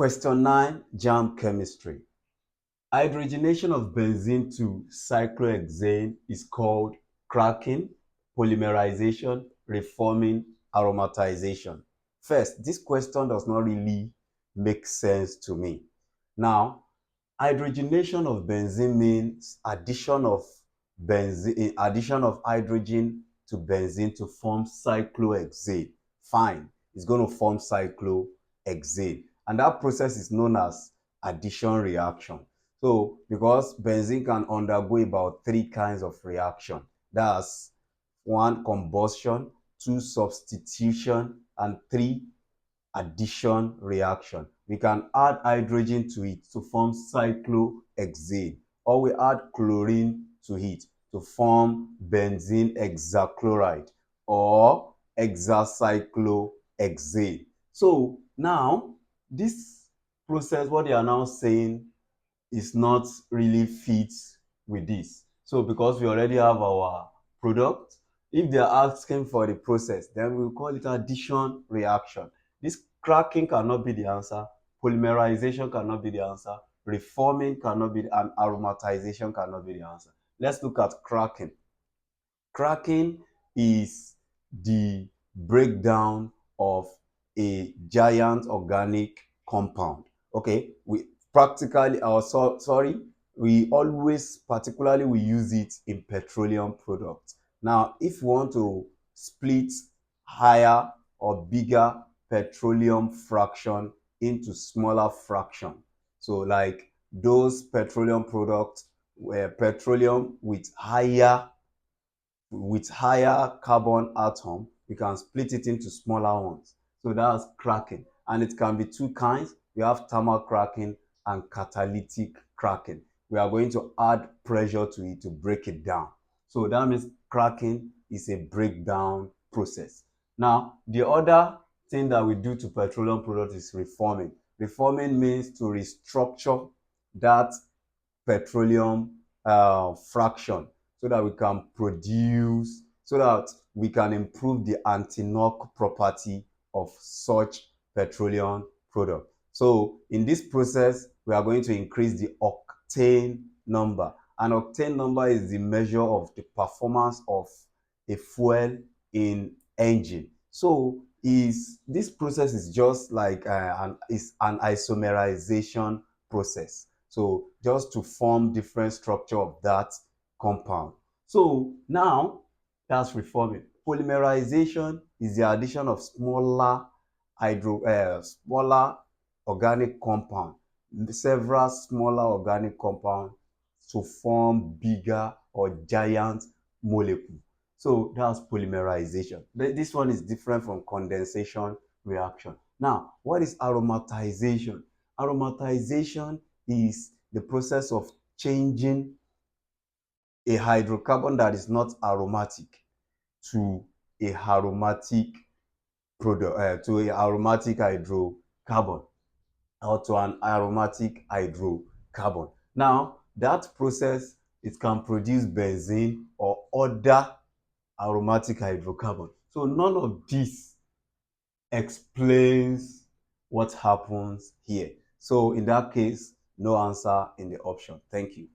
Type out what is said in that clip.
Question 9, JAMB chemistry. Hydrogenation of benzene to cyclohexane is called cracking, polymerization, reforming, aromatization. First, this question does not really make sense to me. Now, hydrogenation of benzene means addition of hydrogen to benzene to form cyclohexane. Fine, it's going to form cyclohexane. And that process is known as addition reaction. So, because benzene can undergo about 3 kinds of reaction. That's 1, combustion, 2, substitution, and 3, addition reaction. We can add hydrogen to it to form cyclohexane, or we add chlorine to it to form benzene hexachloride or hexacyclohexane. So now this process, what they are now saying, is not really fit with this. So because we already have our product, if they are asking for the process, then we'll call it addition reaction. This cracking cannot be the answer, polymerization cannot be the answer, reforming cannot be, and aromatization cannot be the answer. Let's look at cracking. Cracking is the breakdown of a giant organic compound. Okay, we practically, we always particularly we use it in petroleum products. Now, if you want to split higher or bigger petroleum fraction into smaller fraction, so like those petroleum products where petroleum with higher carbon atom, we can split it into smaller ones. So that's cracking. And it can be 2 kinds. We have thermal cracking and catalytic cracking. We are going to add pressure to it to break it down. So that means cracking is a breakdown process. Now, the other thing that we do to petroleum products is reforming. Reforming means to restructure that petroleum fraction so that we can produce, so that we can improve the anti-knock property of such petroleum product. So in this process, we are going to increase the octane number. An octane number is the measure of the performance of a fuel in engine. So this process is just like an isomerization process. So just to form different structure of that compound. So now that's reforming. Polymerization is the addition of smaller organic compound, several smaller organic compounds to form bigger or giant molecule. So that's polymerization. This one is different from condensation reaction. Now, what is aromatization? Aromatization is the process of changing a hydrocarbon that is not aromatic to a aromatic product, to a aromatic hydrocarbon, or to an aromatic hydrocarbon. Now, that process, it can produce benzene or other aromatic hydrocarbon. So none of this explains what happens here. So in that case, no answer in the option. Thank you.